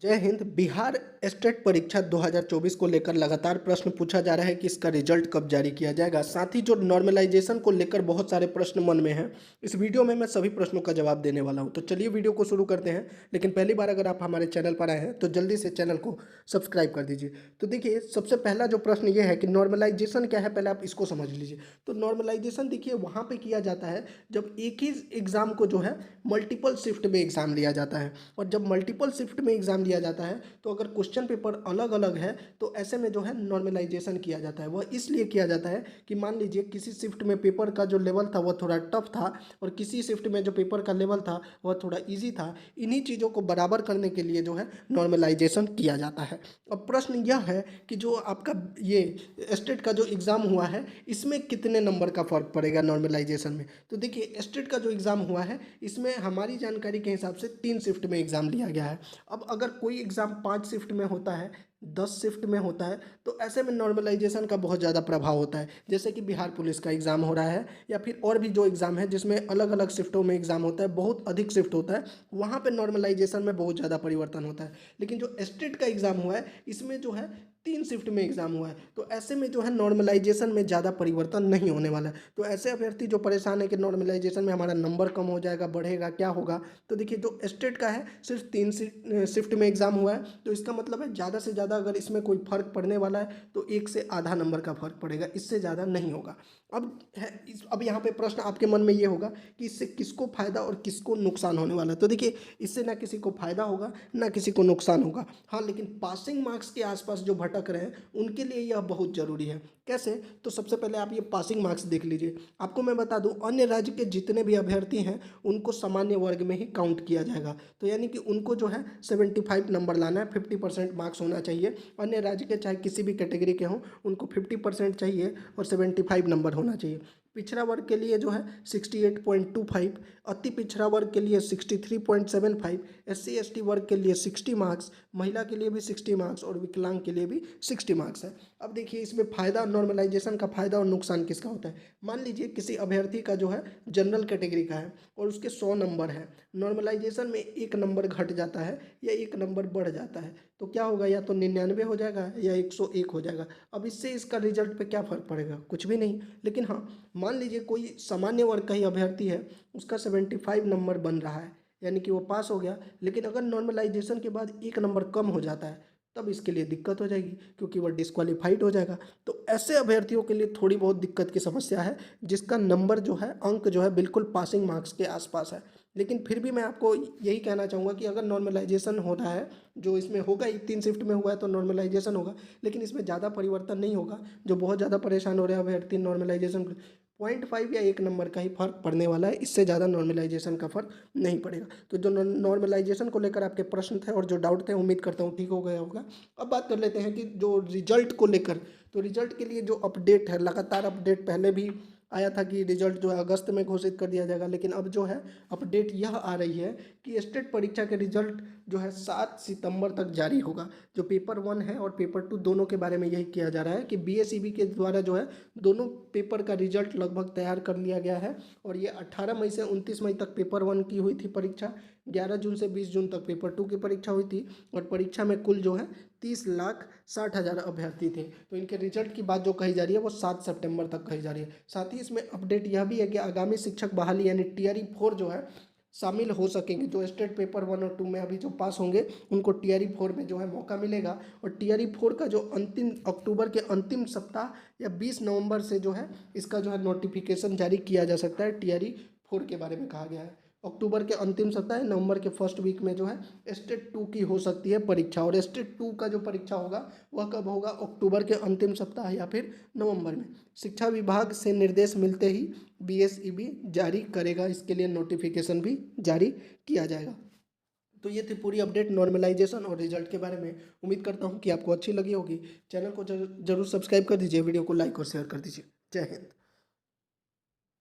जय हिंद। बिहार स्टेट परीक्षा 2024 को लेकर लगातार प्रश्न पूछा जा रहा है कि इसका रिजल्ट कब जारी किया जाएगा। साथ ही जो नॉर्मलाइजेशन को लेकर बहुत सारे प्रश्न मन में हैं, इस वीडियो में मैं सभी प्रश्नों का जवाब देने वाला हूं। तो चलिए वीडियो को शुरू करते हैं। लेकिन पहली बार अगर आप हमारे चैनल पर आए हैं तो जल्दी से चैनल को सब्सक्राइब कर दीजिए। तो देखिए, सबसे पहला जो प्रश्न ये है कि नॉर्मलाइजेशन क्या है, पहले आप इसको समझ लीजिए। तो नॉर्मलाइजेशन देखिए वहाँ पर किया जाता है जब एक ही एग्ज़ाम को जो है मल्टीपल शिफ्ट में एग्ज़ाम लिया जाता है। और जब मल्टीपल शिफ्ट में एग्ज़ाम लिया जाता है तो अगर क्वेश्चन पेपर अलग अलग है तो ऐसे में जो है नॉर्मलाइजेशन किया जाता है। वह इसलिए किया जाता है कि मान लीजिए किसी शिफ्ट में पेपर का जो लेवल था वह थोड़ा टफ था और किसी शिफ्ट में जो पेपर का लेवल था वह थोड़ा ईजी था। इन्हीं चीज़ों को बराबर करने के लिए जो है नॉर्मलाइजेशन किया जाता है। अब प्रश्न यह है कि जो आपका ये स्टेट का जो एग्ज़ाम हुआ है इसमें कितने नंबर का फ़र्क पड़ेगा नॉर्मलाइजेशन में। तो देखिए, स्टेट का जो एग्ज़ाम हुआ है इसमें हमारी जानकारी के हिसाब से 3 शिफ्ट में एग्ज़ाम लिया गया है। अब अगर कोई एग्ज़ाम 5 शिफ्ट में होता है, 10 शिफ्ट में होता है, तो ऐसे में नॉर्मलाइजेशन का बहुत ज़्यादा प्रभाव होता है। जैसे कि बिहार पुलिस का एग्ज़ाम हो रहा है या फिर और भी जो एग्ज़ाम है जिसमें अलग अलग शिफ्टों में एग्ज़ाम होता है, बहुत अधिक शिफ्ट होता है, वहाँ पे नॉर्मलाइजेशन में बहुत ज़्यादा परिवर्तन होता है। लेकिन जो स्टेट का एग्ज़ाम हुआ है इसमें जो है 3 शिफ्ट में एग्ज़ाम हुआ है, तो ऐसे में जो है नॉर्मलाइजेशन में ज़्यादा परिवर्तन नहीं होने वाला है। तो ऐसे अभ्यर्थी जो परेशान है कि नॉर्मलाइजेशन में हमारा नंबर कम हो जाएगा, बढ़ेगा, क्या होगा, तो देखिए जो स्टेट का है सिर्फ 3 शिफ्ट में एग्ज़ाम हुआ है, तो इसका मतलब है ज़्यादा से ज़्यादा अगर इसमें कोई फ़र्क पड़ने वाला है तो 1 से आधा नंबर का फ़र्क पड़ेगा, इससे ज़्यादा नहीं होगा। अब यहाँ पे प्रश्न आपके मन में ये होगा कि इससे किसको फ़ायदा और किसको नुकसान होने वाला है। तो देखिए, इससे ना किसी को फ़ायदा होगा ना किसी को नुकसान होगा। हाँ, लेकिन पासिंग मार्क्स के आसपास जो भटक रहे हैं उनके लिए यह बहुत ज़रूरी है। कैसे? तो सबसे पहले आप ये पासिंग मार्क्स देख लीजिए। आपको मैं बता दूं, अन्य राज्य के जितने भी अभ्यर्थी हैं उनको सामान्य वर्ग में ही काउंट किया जाएगा। तो यानी कि उनको जो है 75 नंबर लाना है, 50% मार्क्स होना चाहिए। अन्य राज्य के चाहे किसी भी कैटेगरी के हों उनको 50% चाहिए और 75 नंबर होना चाहिए। पिछड़ा वर्ग के लिए जो है 68.25, अति पिछड़ा वर्ग के लिए 63.75, SC ST वर्ग के लिए 60 मार्क्स, महिला के लिए भी 60 मार्क्स और विकलांग के लिए भी 60 मार्क्स है। अब देखिए, इसमें फ़ायदा, नॉर्मलाइजेशन का फ़ायदा और नुकसान किसका होता है। मान लीजिए किसी अभ्यर्थी का जो है जनरल कैटेगरी का है और उसके 100 नंबर है, नॉर्मलाइजेशन में 1 नंबर घट जाता है या 1 नंबर बढ़ जाता है, तो क्या होगा, या तो 99 हो जाएगा या 101 हो जाएगा। अब इससे इसका रिजल्ट पे क्या फ़र्क पड़ेगा, कुछ भी नहीं। लेकिन हाँ, मान लीजिए कोई सामान्य वर्ग का ही अभ्यर्थी है, उसका 75 नंबर बन रहा है, यानी कि वो पास हो गया, लेकिन अगर नॉर्मलाइजेशन के बाद 1 नंबर कम हो जाता है तब इसके लिए दिक्कत हो जाएगी क्योंकि वह डिस्क्वालीफाइड हो जाएगा। तो ऐसे अभ्यर्थियों के लिए थोड़ी बहुत दिक्कत की समस्या है जिसका नंबर जो है, अंक जो है, बिल्कुल पासिंग मार्क्स के आसपास है। लेकिन फिर भी मैं आपको यही कहना चाहूँगा कि अगर नॉर्मलाइजेशन हो रहा है, जो इसमें होगा ही, 3 शिफ्ट में हुआ है तो नॉर्मलाइजेशन होगा, लेकिन इसमें ज़्यादा परिवर्तन नहीं होगा। जो बहुत ज़्यादा परेशान हो रहे हैं अभ्यर्थी नॉर्मलाइजेशन, 0.5 या 1 नंबर का ही फर्क पड़ने वाला है, इससे ज़्यादा नॉर्मलाइजेशन का फर्क नहीं पड़ेगा। तो जो नॉर्मलाइजेशन को लेकर आपके प्रश्न थे और जो डाउट थे, उम्मीद करता हूँ ठीक हो गया होगा। अब बात कर लेते हैं कि जो रिजल्ट को लेकर, तो रिजल्ट के लिए जो अपडेट है, लगातार अपडेट पहले भी आया था कि रिजल्ट जो है अगस्त में घोषित कर दिया जाएगा, लेकिन अब जो है अपडेट यह आ रही है कि स्टेट परीक्षा के रिजल्ट जो है 7 सितंबर तक जारी होगा। जो पेपर 1 है और पेपर 2 दोनों के बारे में यही किया जा रहा है कि BSEB के द्वारा जो है दोनों पेपर का रिजल्ट लगभग तैयार कर लिया गया है। और ये 18 मई से 29 मई तक पेपर 1 की हुई थी परीक्षा, 11 जून से 20 जून तक पेपर 2 की परीक्षा हुई थी और परीक्षा में कुल जो है 30,60,000 अभ्यर्थी थे। तो इनके रिजल्ट की बात जो कही जा रही है वो 7 सितंबर तक कही जा रही है। साथ ही इसमें अपडेट यह भी है कि आगामी शिक्षक बहाली यानी TRE 4 जो है शामिल हो सकेंगे। जो स्टेट पेपर 1 और 2 में अभी जो पास होंगे उनको TRE 4 में जो है मौका मिलेगा। और TRE 4 का जो अंतिम अक्टूबर के अंतिम सप्ताह या 20 नवंबर से जो है इसका जो है नोटिफिकेशन जारी किया जा सकता है। TRE 4 के बारे में कहा गया है अक्टूबर के अंतिम सप्ताह, नवंबर के फर्स्ट वीक में जो है स्टेट 2 की हो सकती है परीक्षा। और स्टेट 2 का जो परीक्षा होगा वह कब होगा, अक्टूबर के अंतिम सप्ताह या फिर नवंबर में। शिक्षा विभाग से निर्देश मिलते ही BSEB जारी करेगा, इसके लिए नोटिफिकेशन भी जारी किया जाएगा। तो ये थी पूरी अपडेट नॉर्मलाइजेशन और रिजल्ट के बारे में। उम्मीद करता हूँ कि आपको अच्छी लगी होगी। चैनल को जरूर सब्सक्राइब कर दीजिए, वीडियो को लाइक और शेयर कर दीजिए। जय हिंद।